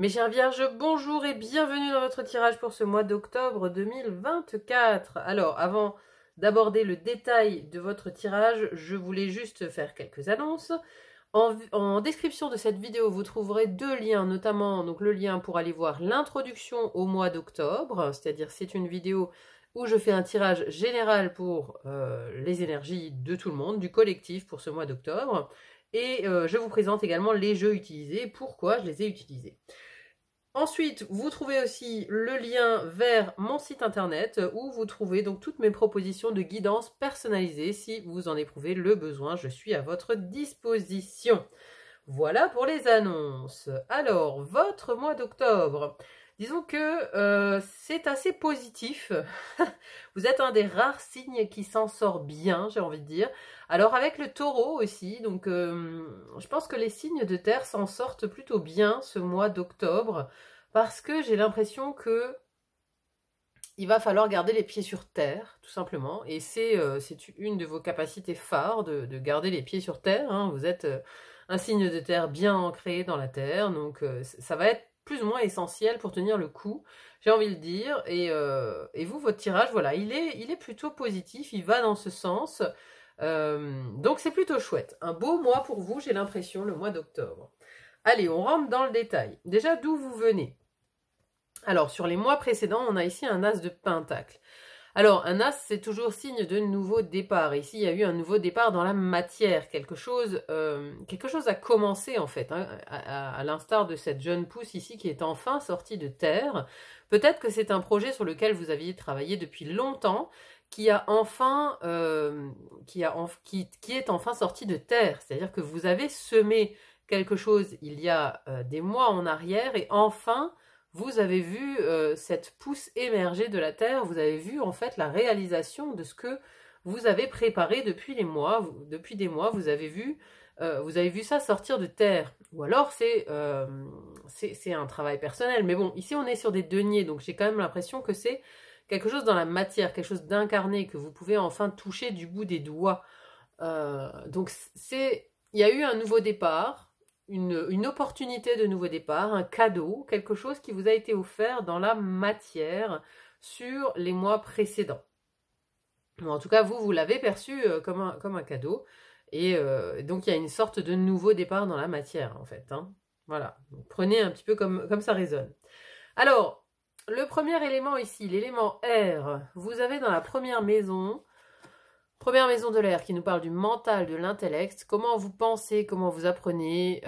Mes chers vierges, bonjour et bienvenue dans votre tirage pour ce mois d'octobre 2024. Alors, avant d'aborder le détail de votre tirage, je voulais juste faire quelques annonces. En description de cette vidéo, vous trouverez deux liens, notamment donc le lien pour aller voir l'introduction au mois d'octobre, c'est-à-dire c'est une vidéo où je fais un tirage général pour les énergies de tout le monde, du collectif pour ce mois d'octobre. Et je vous présente également les jeux utilisés, pourquoi je les ai utilisés. Ensuite, vous trouvez aussi le lien vers mon site internet où vous trouvez donc toutes mes propositions de guidance personnalisée. Si vous en éprouvez le besoin, je suis à votre disposition. Voilà pour les annonces. Alors, votre mois d'octobre. Disons que c'est assez positif. Vous êtes un des rares signes qui s'en sort bien, j'ai envie de dire. Alors avec le taureau aussi, donc je pense que les signes de terre s'en sortent plutôt bien ce mois d'octobre, parce que j'ai l'impression que il va falloir garder les pieds sur terre, tout simplement, et c'est une de vos capacités phares de garder les pieds sur terre, hein. Vous êtes un signe de terre bien ancré dans la terre, donc ça va être plus ou moins essentiel pour tenir le coup, j'ai envie de dire, et vous, votre tirage, voilà, il est plutôt positif, il va dans ce sens, donc c'est plutôt chouette. Un beau mois pour vous, j'ai l'impression, le mois d'octobre. Allez, on rentre dans le détail. Déjà, d'où vous venez? Alors, sur les mois précédents, on a ici un as de pentacle. Alors, un as, c'est toujours signe de nouveau départ. Ici, il y a eu un nouveau départ dans la matière. Quelque chose a commencé, en fait, hein, à l'instar de cette jeune pousse ici qui est enfin sortie de terre. Peut-être que c'est un projet sur lequel vous aviez travaillé depuis longtemps, qui est enfin sorti de terre. C'est-à-dire que vous avez semé quelque chose il y a des mois en arrière et enfin vous avez vu cette pousse émerger de la terre, vous avez vu en fait la réalisation de ce que vous avez préparé depuis des mois, vous avez vu ça sortir de terre. Ou alors c'est un travail personnel, mais bon, ici on est sur des deniers, donc j'ai quand même l'impression que c'est quelque chose dans la matière, quelque chose d'incarné, que vous pouvez enfin toucher du bout des doigts. Donc il y a eu un nouveau départ, une opportunité de nouveau départ, un cadeau, quelque chose qui vous a été offert dans la matière sur les mois précédents. En tout cas, vous l'avez perçu comme un cadeau. Et donc, il y a une sorte de nouveau départ dans la matière, en fait, hein. Voilà. Donc, prenez un petit peu comme ça résonne. Alors, le premier élément ici, l'élément air, vous avez dans la première maison de l'air qui nous parle du mental, de l'intellect, comment vous pensez, comment vous apprenez.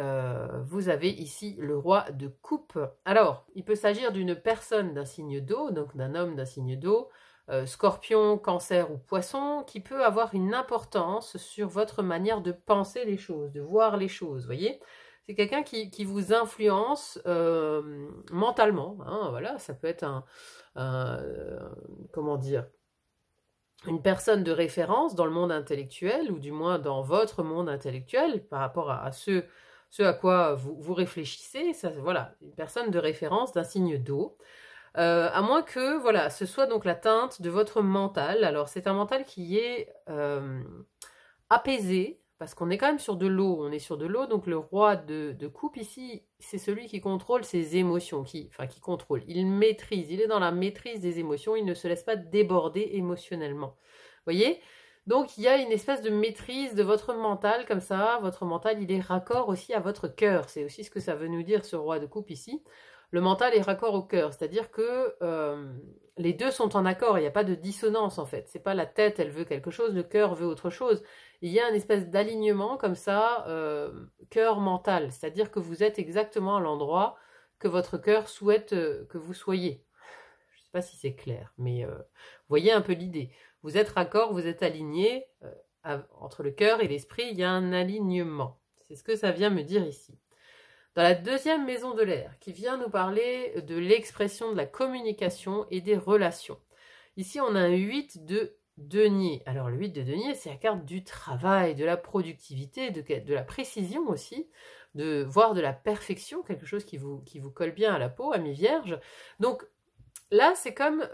Vous avez ici le roi de coupe. Alors, il peut s'agir d'une personne d'un signe d'eau, donc d'un homme d'un signe d'eau, scorpion, cancer ou poisson, qui peut avoir une importance sur votre manière de penser les choses, de voir les choses, vous voyez. C'est quelqu'un qui vous influence mentalement, hein, voilà, ça peut être comment dire, une personne de référence dans le monde intellectuel, ou du moins dans votre monde intellectuel, par rapport à ce à quoi vous réfléchissez, ça, voilà, une personne de référence d'un signe d'eau, à moins que, voilà, ce soit donc la teinte de votre mental. Alors, c'est un mental qui est apaisé, parce qu'on est quand même sur de l'eau, donc le roi de coupe ici, c'est celui qui contrôle ses émotions, qui contrôle, il maîtrise, il est dans la maîtrise des émotions, il ne se laisse pas déborder émotionnellement, vous voyez. Donc il y a une espèce de maîtrise de votre mental, comme ça, votre mental il est raccord aussi à votre cœur, c'est aussi ce que ça veut nous dire ce roi de coupe ici. Le mental est raccord au cœur, c'est-à-dire que les deux sont en accord, il n'y a pas de dissonance en fait. C'est pas la tête, elle veut quelque chose, le cœur veut autre chose. Il y a une espèce d'alignement comme ça, cœur-mental, c'est-à-dire que vous êtes exactement à l'endroit que votre cœur souhaite que vous soyez. Je ne sais pas si c'est clair, mais vous voyez un peu l'idée. Vous êtes raccord, vous êtes aligné, entre le cœur et l'esprit, il y a un alignement. C'est ce que ça vient me dire ici. Dans la deuxième maison de l'air, qui vient nous parler de l'expression de la communication et des relations. Ici, on a un 8 de denier. Alors, le 8 de denier, c'est la carte du travail, de la productivité, de la précision aussi, voire de la perfection, quelque chose qui vous colle bien à la peau, amis vierges. Donc, là, c'est comme,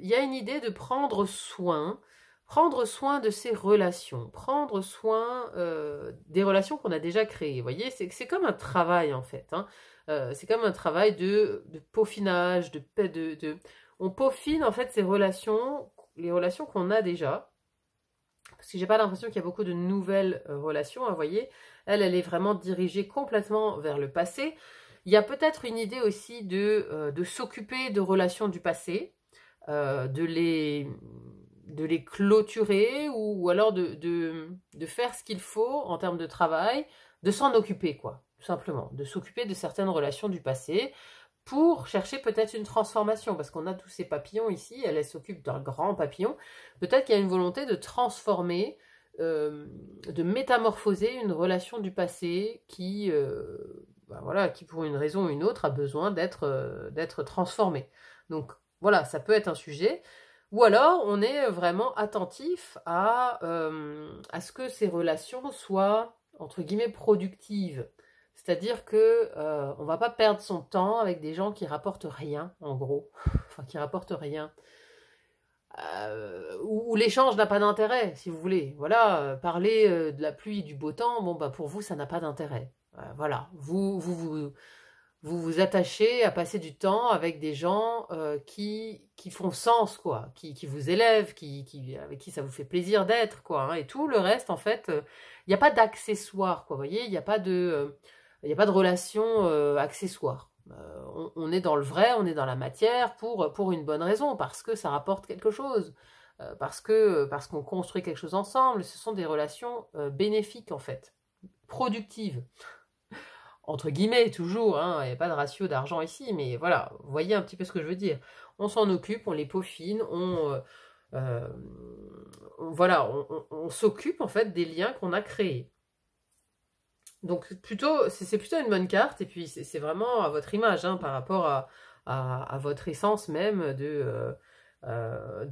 il y a une idée de prendre soin de ses relations, prendre soin des relations qu'on a déjà créées. Vous voyez, c'est comme un travail en fait, hein. C'est comme un travail de peaufinage, on peaufine en fait ces relations, les relations qu'on a déjà. Parce que j'ai pas l'impression qu'il y a beaucoup de nouvelles relations, vous voyez. Elle est vraiment dirigée complètement vers le passé. Il y a peut-être une idée aussi de s'occuper de relations du passé, de les clôturer ou alors de faire ce qu'il faut en termes de travail, de s'en occuper, quoi, tout simplement, de s'occuper de certaines relations du passé pour chercher peut-être une transformation, parce qu'on a tous ces papillons ici, elle s'occupe d'un grand papillon, peut-être qu'il y a une volonté de transformer, de métamorphoser une relation du passé qui, voilà, qui pour une raison ou une autre a besoin d'être transformée. Donc voilà, ça peut être un sujet. Ou alors, on est vraiment attentif à ce que ces relations soient, entre guillemets, productives. C'est-à-dire que on va pas perdre son temps avec des gens qui rapportent rien, en gros. Enfin, qui rapportent rien. Où l'échange n'a pas d'intérêt, si vous voulez. Voilà, parler de la pluie et du beau temps, bon, bah, pour vous, ça n'a pas d'intérêt. Voilà, vous attachez à passer du temps avec des gens qui font sens, quoi, qui vous élèvent, avec qui ça vous fait plaisir d'être, quoi. Hein, et tout le reste, en fait, il n'y a pas d'accessoires, quoi. Vous voyez, il n'y a pas de relation accessoire. On est dans le vrai, on est dans la matière pour une bonne raison, parce que ça rapporte quelque chose, parce qu'on construit quelque chose ensemble. Ce sont des relations bénéfiques, en fait, productives. Entre guillemets, toujours, hein, il n'y a pas de ratio d'argent ici, mais voilà, vous voyez un petit peu ce que je veux dire. On s'en occupe, on les peaufine, voilà, on s'occupe en fait des liens qu'on a créés. Donc c'est plutôt une bonne carte, et puis c'est vraiment à votre image, hein, par rapport à votre essence même de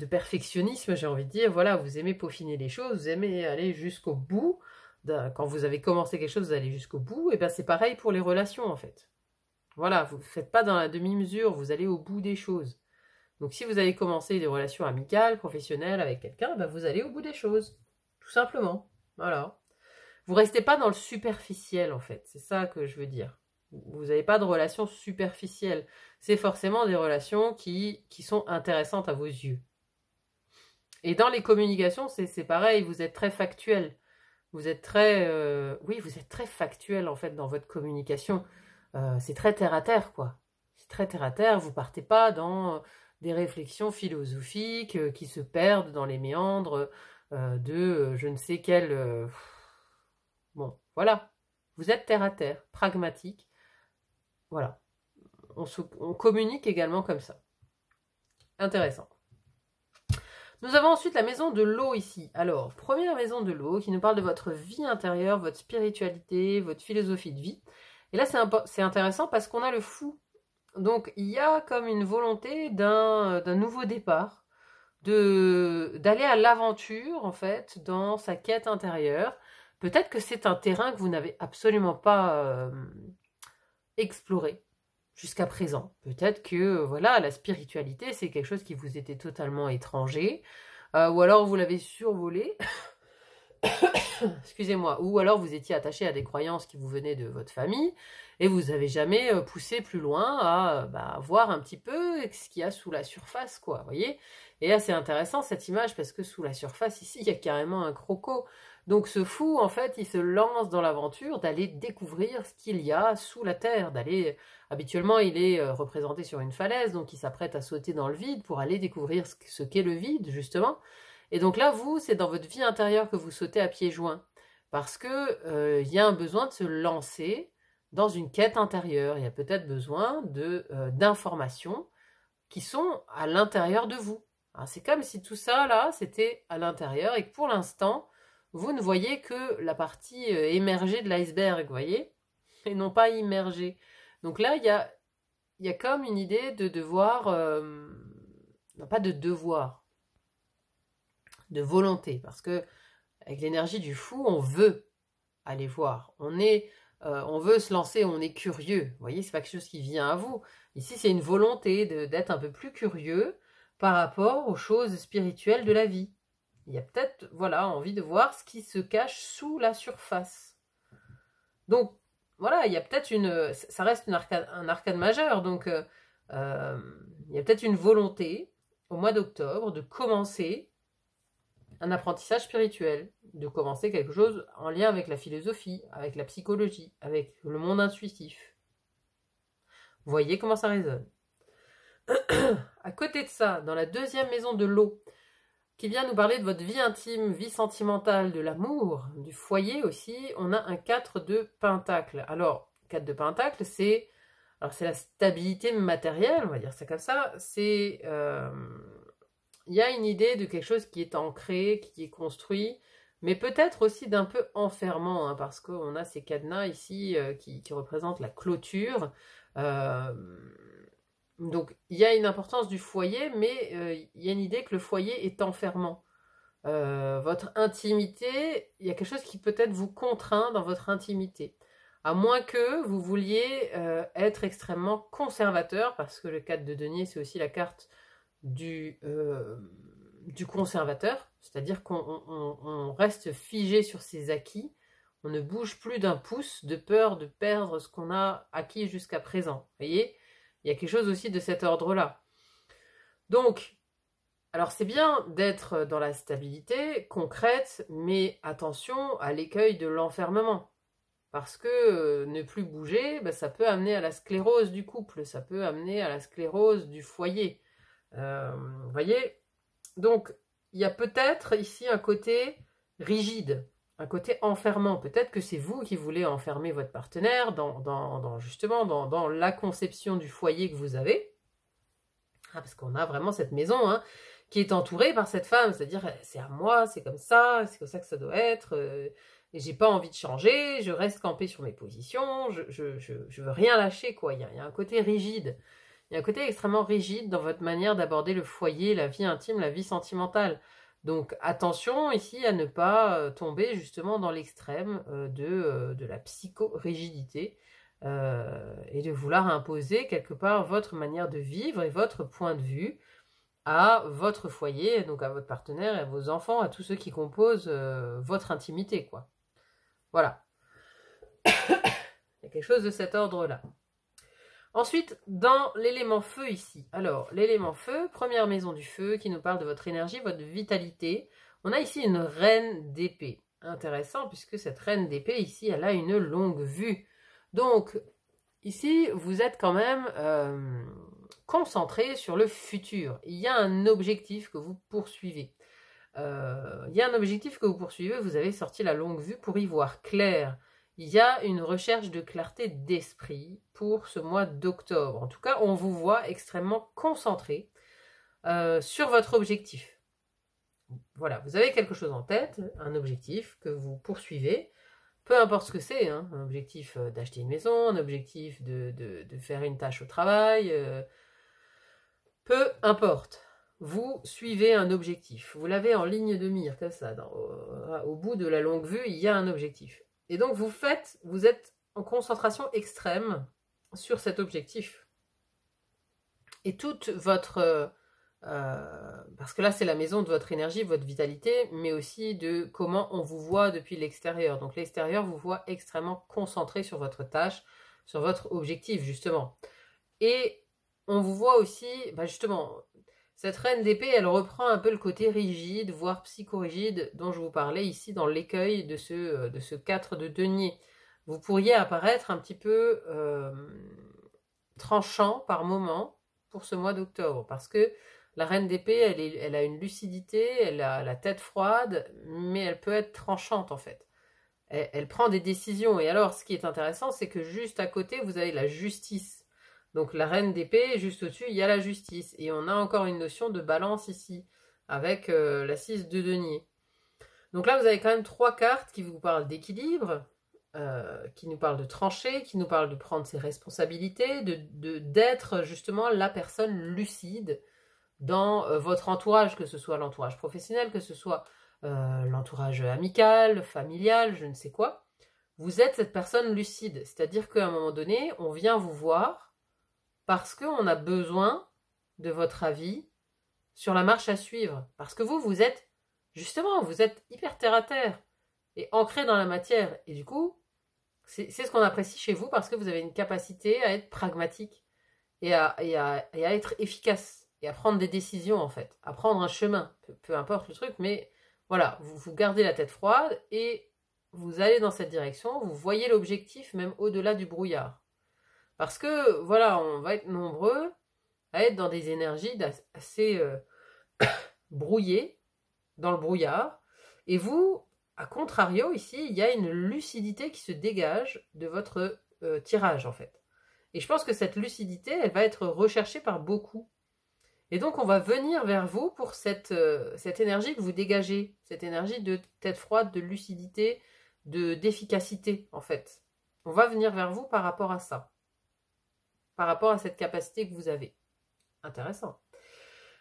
perfectionnisme, j'ai envie de dire. Voilà, vous aimez peaufiner les choses, vous aimez aller jusqu'au bout. Quand vous avez commencé quelque chose, vous allez jusqu'au bout, et bien c'est pareil pour les relations en fait. Voilà, vous ne faites pas dans la demi-mesure, vous allez au bout des choses. Donc si vous avez commencé des relations amicales, professionnelles avec quelqu'un, ben vous allez au bout des choses. Tout simplement. Voilà. Vous restez pas dans le superficiel en fait, c'est ça que je veux dire. Vous n'avez pas de relations superficielles. C'est forcément des relations qui sont intéressantes à vos yeux. Et dans les communications, c'est pareil, vous êtes très factuel. Vous êtes vous êtes très factuel en fait dans votre communication. C'est très terre à terre, quoi. C'est très terre à terre. Vous partez pas dans des réflexions philosophiques qui se perdent dans les méandres de je ne sais quel. Bon, voilà. Vous êtes terre à terre, pragmatique. Voilà. On communique également comme ça. Intéressant. Nous avons ensuite la maison de l'eau ici. Alors, première maison de l'eau qui nous parle de votre vie intérieure, votre spiritualité, votre philosophie de vie. Et là, c'est intéressant parce qu'on a le fou. Donc, il y a comme une volonté d'un nouveau départ, d'aller à l'aventure, en fait, dans sa quête intérieure. Peut-être que c'est un terrain que vous n'avez absolument pas exploré jusqu'à présent. Peut-être que voilà, la spiritualité, c'est quelque chose qui vous était totalement étranger, ou alors vous l'avez survolé, excusez-moi, ou alors vous étiez attaché à des croyances qui vous venaient de votre famille, et vous n'avez jamais poussé plus loin à voir un petit peu ce qu'il y a sous la surface, quoi, vous voyez. Et là, c'est intéressant cette image, parce que sous la surface, ici, il y a carrément un croco. Donc ce fou, en fait, il se lance dans l'aventure d'aller découvrir ce qu'il y a sous la terre, habituellement, il est représenté sur une falaise, donc il s'apprête à sauter dans le vide pour aller découvrir ce qu'est le vide, justement. Et donc là, vous, c'est dans votre vie intérieure que vous sautez à pieds joints, parce que y a un besoin de se lancer dans une quête intérieure. Il y a peut-être besoin d'informations qui sont à l'intérieur de vous. C'est comme si tout ça, là, c'était à l'intérieur, et que pour l'instant, vous ne voyez que la partie émergée de l'iceberg, vous voyez, et non pas immergée. Donc là, il y a comme une idée de devoir, non pas de devoir, de volonté, parce que avec l'énergie du fou, on veut aller voir, on veut se lancer, on est curieux, vous voyez, c'est pas quelque chose qui vient à vous. Ici, c'est une volonté d'être un peu plus curieux par rapport aux choses spirituelles de la vie. Il y a peut-être, voilà, envie de voir ce qui se cache sous la surface. Donc, voilà, il y a peut-être ça reste un arcane majeur, donc il y a peut-être une volonté au mois d'octobre de commencer un apprentissage spirituel, de commencer quelque chose en lien avec la philosophie, avec la psychologie, avec le monde intuitif. Vous voyez comment ça résonne. À côté de ça, dans la deuxième maison de l'eau, qui vient nous parler de votre vie intime, vie sentimentale, de l'amour, du foyer aussi, on a un 4 de Pentacle. Alors, 4 de Pentacle, c'est la stabilité matérielle, on va dire ça comme ça. C'est il y a une idée de quelque chose qui est ancré, qui est construit, mais peut-être aussi d'un peu enfermant, hein, parce qu'on a ces cadenas ici qui représentent la clôture. Donc il y a une importance du foyer, mais il y a une idée que le foyer est enfermant. Votre intimité, il y a quelque chose qui peut-être vous contraint dans votre intimité. À moins que vous vouliez être extrêmement conservateur, parce que le 4 de denier, c'est aussi la carte du conservateur, c'est-à-dire qu'on reste figé sur ses acquis, on ne bouge plus d'un pouce de peur de perdre ce qu'on a acquis jusqu'à présent. Vous voyez, il y a quelque chose aussi de cet ordre-là. Donc, alors c'est bien d'être dans la stabilité concrète, mais attention à l'écueil de l'enfermement. Parce que ne plus bouger, ça peut amener à la sclérose du couple, ça peut amener à la sclérose du foyer. Vous voyez? Donc, il y a peut-être ici un côté rigide, un côté enfermant. Peut-être que c'est vous qui voulez enfermer votre partenaire justement dans la conception du foyer que vous avez. Ah, parce qu'on a vraiment cette maison qui est entourée par cette femme. C'est-à-dire, c'est à moi, c'est comme ça que ça doit être. Et j'ai pas envie de changer, je reste campée sur mes positions, je veux rien lâcher, quoi. Il y a un côté rigide. Il y a un côté extrêmement rigide dans votre manière d'aborder le foyer, la vie intime, la vie sentimentale. Donc attention ici à ne pas tomber justement dans l'extrême de la psychorigidité et de vouloir imposer quelque part votre manière de vivre et votre point de vue à votre foyer, donc à votre partenaire et à vos enfants, à tous ceux qui composent votre intimité, quoi. Voilà. Il y a quelque chose de cet ordre-là. Ensuite, dans l'élément feu ici. Alors, l'élément feu, première maison du feu, qui nous parle de votre énergie, votre vitalité. On a ici une reine d'épée. Intéressant, puisque cette reine d'épée, ici, elle a une longue vue. Donc, ici, vous êtes quand même concentré sur le futur. Il y a un objectif que vous poursuivez. Vous avez sorti la longue vue pour y voir clair. Il y a une recherche de clarté d'esprit pour ce mois d'octobre. En tout cas, on vous voit extrêmement concentré sur votre objectif. Voilà, vous avez quelque chose en tête, un objectif que vous poursuivez, peu importe ce que c'est, un objectif d'acheter une maison, un objectif de faire une tâche au travail, peu importe. Vous suivez un objectif, vous l'avez en ligne de mire, comme ça, au bout de la longue vue, il y a un objectif. Et donc vous êtes en concentration extrême sur cet objectif. Et toute votre... parce que là c'est la maison de votre énergie, de votre vitalité, mais aussi de comment on vous voit depuis l'extérieur. Donc l'extérieur vous voit extrêmement concentré sur votre tâche, sur votre objectif justement. Et on vous voit aussi, justement... Cette reine d'épée, elle reprend un peu le côté rigide, voire psychorigide, dont je vous parlais ici dans l'écueil de ce 4 de denier. Vous pourriez apparaître un petit peu tranchant par moment pour ce mois d'octobre, parce que la reine d'épée, elle a une lucidité, elle a la tête froide, mais elle peut être tranchante en fait. Elle prend des décisions, et alors ce qui est intéressant, c'est que juste à côté, vous avez la justice. Donc la reine d'épée, juste au-dessus, il y a la justice. Et on a encore une notion de balance ici, avec la 6 de denier. Donc là, vous avez quand même 3 cartes qui vous parlent d'équilibre, qui nous parlent de trancher, qui nous parlent de prendre ses responsabilités, d'être justement la personne lucide dans votre entourage, que ce soit l'entourage professionnel, que ce soit l'entourage amical, familial, je ne sais quoi. Vous êtes cette personne lucide, c'est-à-dire qu'à un moment donné, on vient vous voir parce qu'on a besoin de votre avis sur la marche à suivre. Parce que vous êtes, justement, vous êtes hyper terre à terre et ancré dans la matière. Et du coup, C'est ce qu'on apprécie chez vous parce que vous avez une capacité à être pragmatique et à être efficace et à prendre des décisions en fait, à prendre un chemin, peu importe le truc, mais voilà, vous gardez la tête froide et vous allez dans cette direction, vous voyez l'objectif même au-delà du brouillard. Parce que voilà, on va être nombreux à être dans des énergies assez brouillées, dans le brouillard, et vous, à contrario, ici, il y a une lucidité qui se dégage de votre tirage, en fait. Et je pense que cette lucidité, elle va être recherchée par beaucoup. Et donc, on va venir vers vous pour cette énergie que vous dégagez, cette énergie de tête froide, de lucidité, d'efficacité, en fait. On va venir vers vous par rapport à ça, par rapport à cette capacité que vous avez. Intéressant.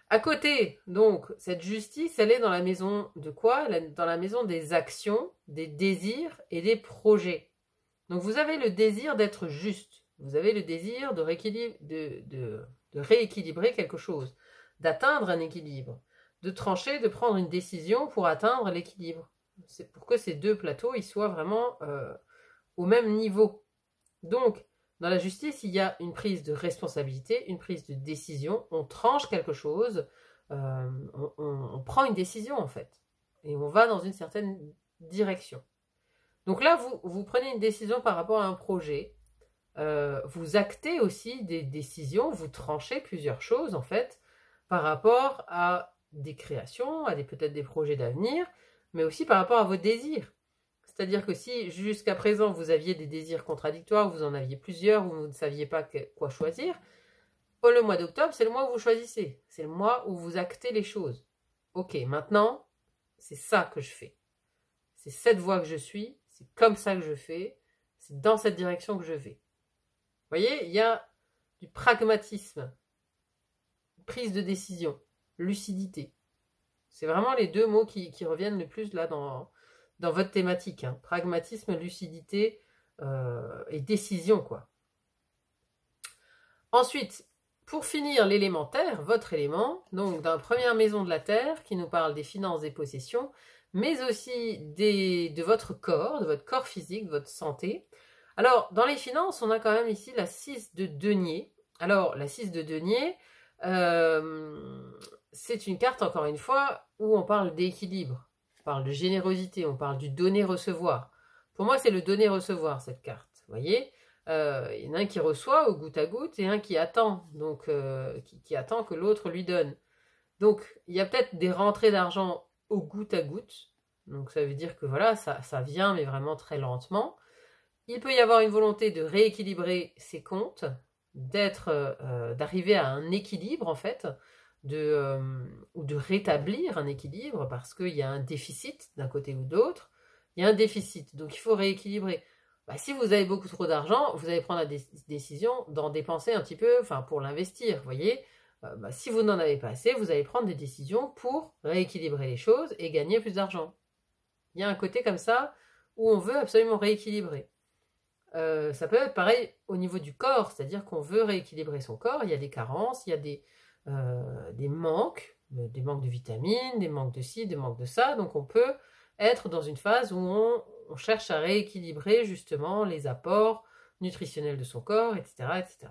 À côté, donc, cette justice, elle est dans la maison de quoi? Elle est dans la maison des actions, des désirs et des projets. Donc, vous avez le désir d'être juste. Vous avez le désir de rééquilibrer quelque chose, d'atteindre un équilibre, de trancher, de prendre une décision pour atteindre l'équilibre. C'est pour que ces deux plateaux ils soient vraiment au même niveau. Donc, dans la justice, il y a une prise de responsabilité, une prise de décision. On tranche quelque chose, on prend une décision en fait. Et on va dans une certaine direction. Donc là, vous prenez une décision par rapport à un projet. Vous actez aussi des décisions, vous tranchez plusieurs choses en fait, par rapport à des créations, à peut-être des projets d'avenir, mais aussi par rapport à vos désirs. C'est-à-dire que si jusqu'à présent vous aviez des désirs contradictoires, vous en aviez plusieurs, vous ne saviez pas quoi choisir, le mois d'octobre, c'est le mois où vous choisissez. C'est le mois où vous actez les choses. Ok, maintenant, c'est ça que je fais. C'est cette voie que je suis, c'est comme ça que je fais, c'est dans cette direction que je vais. Vous voyez, il y a du pragmatisme, prise de décision, lucidité. C'est vraiment les deux mots qui reviennent le plus là dans votre thématique. Hein. Pragmatisme, lucidité et décision, quoi. Ensuite, pour finir l'élémentaire, votre élément, donc dans la première maison de la Terre, qui nous parle des finances, des possessions, mais aussi de votre corps physique, de votre santé. Alors, dans les finances, on a quand même ici la 6 de denier. Alors, la 6 de denier, c'est une carte, encore une fois, où on parle d'équilibre. On parle de générosité, on parle du donner-recevoir. Pour moi, c'est le donner-recevoir, cette carte. Vous voyez, il y en a un qui reçoit au goutte à goutte et un qui attend, donc qui attend que l'autre lui donne. Donc, il y a peut-être des rentrées d'argent au goutte à goutte. Donc, ça veut dire que voilà, ça vient, mais vraiment très lentement. Il peut y avoir une volonté de rééquilibrer ses comptes, d'arriver à un équilibre, en fait, ou de rétablir un équilibre parce qu'il y a un déficit d'un côté ou d'autre. Il y a un déficit, donc il faut rééquilibrer. Si vous avez beaucoup trop d'argent, vous allez prendre la décision d'en dépenser un petit peu, pour l'investir, vous voyez. Si vous n'en avez pas assez, vous allez prendre des décisions pour rééquilibrer les choses et gagner plus d'argent. Il y a un côté comme ça où on veut absolument rééquilibrer. Ça peut être pareil au niveau du corps, c'est-à-dire qu'on veut rééquilibrer son corps, il y a des carences, il y a des manques de vitamines, des manques de ci, des manques de ça, donc on peut être dans une phase où on cherche à rééquilibrer justement les apports nutritionnels de son corps, etc., etc.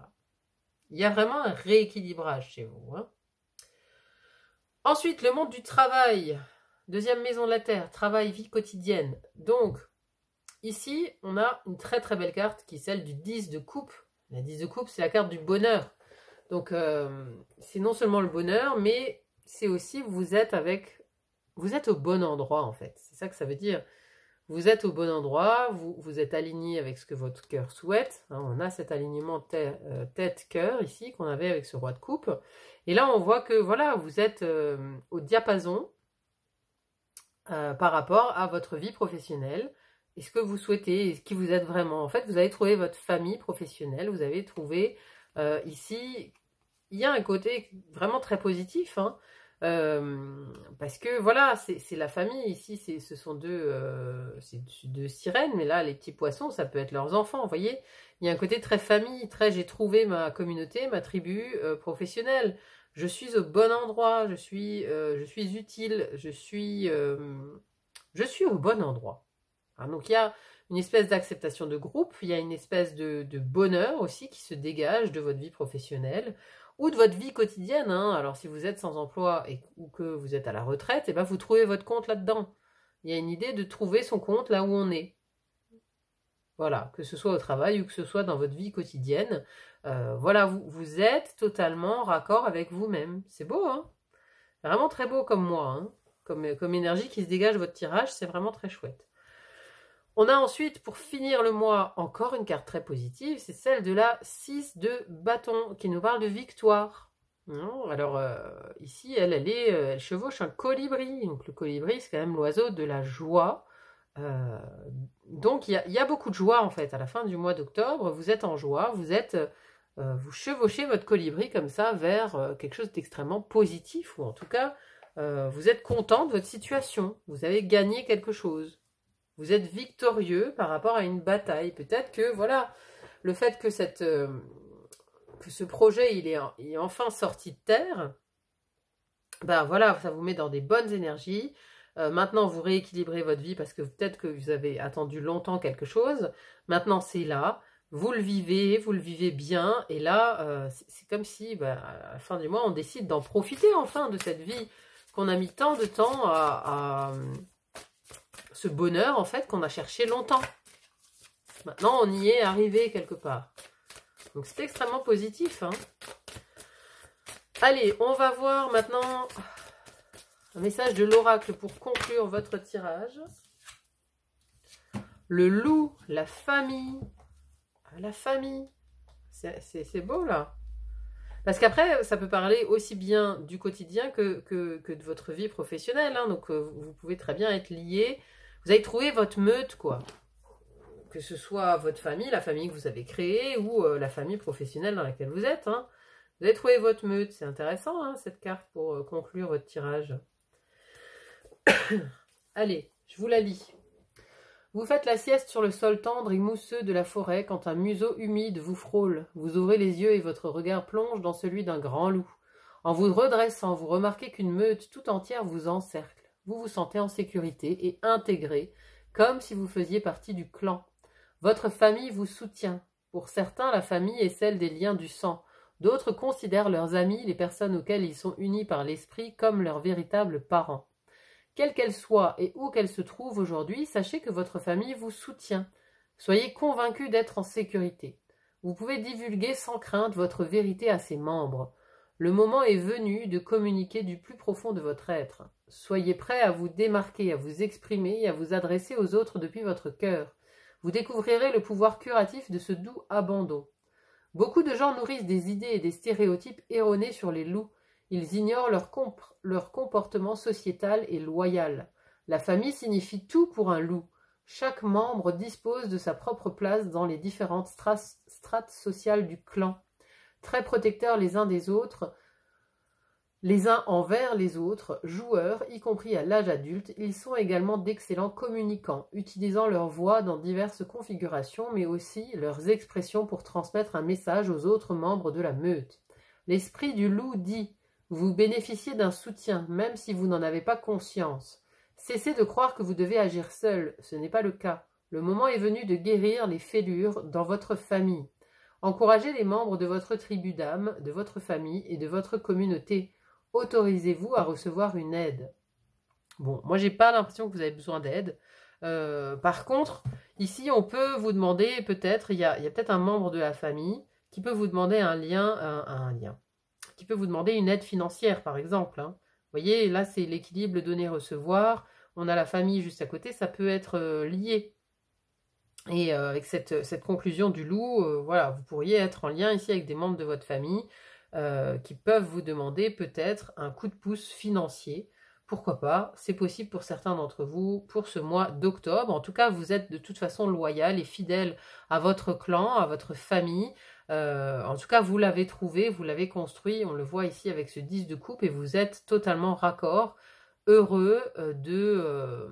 Il y a vraiment un rééquilibrage chez vous. Hein. Ensuite, le monde du travail, deuxième maison de la Terre, travail, vie quotidienne. Donc, ici, on a une très très belle carte qui est celle du 10 de coupe. La 10 de coupe, c'est la carte du bonheur. Donc, c'est non seulement le bonheur, mais c'est aussi vous êtes au bon endroit en fait. C'est ça que ça veut dire. Vous êtes au bon endroit, vous êtes aligné avec ce que votre cœur souhaite. Hein, on a cet alignement tête-cœur ici qu'on avait avec ce roi de coupe. Et là, on voit que voilà, vous êtes au diapason par rapport à votre vie professionnelle. Et ce que vous souhaitez, et qui vous êtes vraiment. En fait, vous avez trouvé votre famille professionnelle, vous avez trouvé ici, il y a un côté vraiment très positif, hein, parce que voilà, c'est la famille ici, ce sont deux sirènes, mais là, les petits poissons, ça peut être leurs enfants, vous voyez. Il y a un côté très famille, très j'ai trouvé ma communauté, ma tribu professionnelle. Je suis au bon endroit, je suis utile, je suis au bon endroit. Hein, donc il y a une espèce d'acceptation de groupe, il y a une espèce de bonheur aussi qui se dégage de votre vie professionnelle ou de votre vie quotidienne. Hein. Alors si vous êtes sans emploi ou que vous êtes à la retraite, et ben vous trouvez votre compte là-dedans. Il y a une idée de trouver son compte là où on est. Voilà, que ce soit au travail ou que ce soit dans votre vie quotidienne. Voilà, vous êtes totalement raccord avec vous-même. C'est beau, hein? Vraiment très beau comme moi, hein? Comme énergie qui se dégage de votre tirage, c'est vraiment très chouette. On a ensuite, pour finir le mois, encore une carte très positive, c'est celle de la 6 de bâton, qui nous parle de victoire. Alors, ici, elle chevauche un colibri. Donc, le colibri, c'est quand même l'oiseau de la joie. Donc, il y a beaucoup de joie, en fait. À la fin du mois d'octobre, vous êtes en joie, vous chevauchez votre colibri comme ça vers quelque chose d'extrêmement positif, ou en tout cas, vous êtes content de votre situation. Vous avez gagné quelque chose. Vous êtes victorieux par rapport à une bataille. Peut-être que, voilà, le fait que ce projet, il est enfin sorti de terre, ben voilà, ça vous met dans des bonnes énergies. Maintenant, vous rééquilibrez votre vie parce que peut-être que vous avez attendu longtemps quelque chose. Maintenant, c'est là. Vous le vivez bien. Et là, c'est comme si, à la fin du mois, on décide d'en profiter enfin de cette vie qu'on a mis tant de temps à ce bonheur, en fait, qu'on a cherché longtemps. Maintenant, on y est arrivé quelque part. Donc, c'est extrêmement positif. Hein. Allez, on va voir maintenant un message de l'oracle pour conclure votre tirage. Le loup, la famille. La famille. C'est beau, là. Parce qu'après, ça peut parler aussi bien du quotidien que de votre vie professionnelle. Hein. Donc, vous pouvez très bien être lié. Vous avez trouvé votre meute, quoi. Que ce soit votre famille, la famille que vous avez créée, ou la famille professionnelle dans laquelle vous êtes. Hein. Vous avez trouvé votre meute. C'est intéressant, hein, cette carte, pour conclure votre tirage. Allez, je vous la lis. Vous faites la sieste sur le sol tendre et mousseux de la forêt quand un museau humide vous frôle. Vous ouvrez les yeux et votre regard plonge dans celui d'un grand loup. En vous redressant, vous remarquez qu'une meute tout entière vous encercle. Vous vous sentez en sécurité et intégré, comme si vous faisiez partie du clan. Votre famille vous soutient. Pour certains, la famille est celle des liens du sang. D'autres considèrent leurs amis, les personnes auxquelles ils sont unis par l'esprit, comme leurs véritables parents. Quelle qu'elle soit et où qu'elle se trouve aujourd'hui, sachez que votre famille vous soutient. Soyez convaincus d'être en sécurité. Vous pouvez divulguer sans crainte votre vérité à ses membres. Le moment est venu de communiquer du plus profond de votre être. Soyez prêts à vous démarquer, à vous exprimer et à vous adresser aux autres depuis votre cœur. Vous découvrirez le pouvoir curatif de ce doux abandon. Beaucoup de gens nourrissent des idées et des stéréotypes erronés sur les loups. Ils ignorent leur comportement sociétal et loyal. La famille signifie tout pour un loup. Chaque membre dispose de sa propre place dans les différentes strates sociales du clan. Très protecteurs les uns des autres, les uns envers les autres, joueurs, y compris à l'âge adulte, ils sont également d'excellents communicants, utilisant leur voix dans diverses configurations, mais aussi leurs expressions pour transmettre un message aux autres membres de la meute. L'esprit du loup dit: vous bénéficiez d'un soutien, même si vous n'en avez pas conscience. Cessez de croire que vous devez agir seul, ce n'est pas le cas. Le moment est venu de guérir les fêlures dans votre famille. Encouragez les membres de votre tribu d'âme, de votre famille et de votre communauté. Autorisez-vous à recevoir une aide. Bon, moi j'ai pas l'impression que vous avez besoin d'aide. Par contre, ici on peut vous demander, peut-être, il y a peut-être un membre de la famille qui peut vous demander un lien, qui peut vous demander une aide financière, par exemple. Hein. Vous voyez, là, c'est l'équilibre donner-recevoir. On a la famille juste à côté, ça peut être lié. Et avec cette conclusion du loup, voilà, vous pourriez être en lien ici avec des membres de votre famille qui peuvent vous demander peut-être un coup de pouce financier. Pourquoi pas? C'est possible pour certains d'entre vous pour ce mois d'octobre. En tout cas, vous êtes de toute façon loyal et fidèle à votre clan, à votre famille. En tout cas, vous l'avez trouvé, vous l'avez construit, on le voit ici avec ce 10 de coupe, et vous êtes totalement raccord, heureux de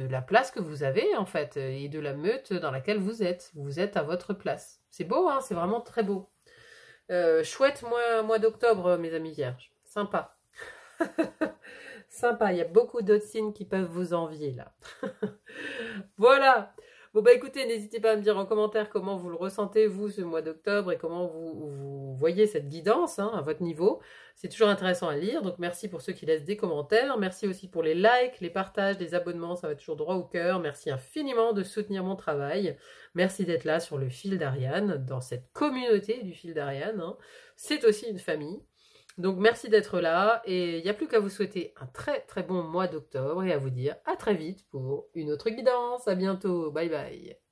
la place que vous avez, en fait, et de la meute dans laquelle vous êtes. Vous êtes à votre place. C'est beau, hein, c'est vraiment très beau. Chouette mois d'octobre, mes amis vierges. Sympa. Sympa, il y a beaucoup d'autres signes qui peuvent vous envier là. Voilà. Bon bah écoutez, n'hésitez pas à me dire en commentaire comment vous le ressentez vous ce mois d'octobre et comment vous voyez cette guidance à votre niveau. C'est toujours intéressant à lire, donc merci pour ceux qui laissent des commentaires. Merci aussi pour les likes, les partages, les abonnements, ça va toujours droit au cœur. Merci infiniment de soutenir mon travail. Merci d'être là sur le fil d'Ariane, dans cette communauté du fil d'Ariane. C'est aussi une famille. Donc merci d'être là et il n'y a plus qu'à vous souhaiter un très très bon mois d'octobre et à vous dire à très vite pour une autre guidance. À bientôt, bye bye.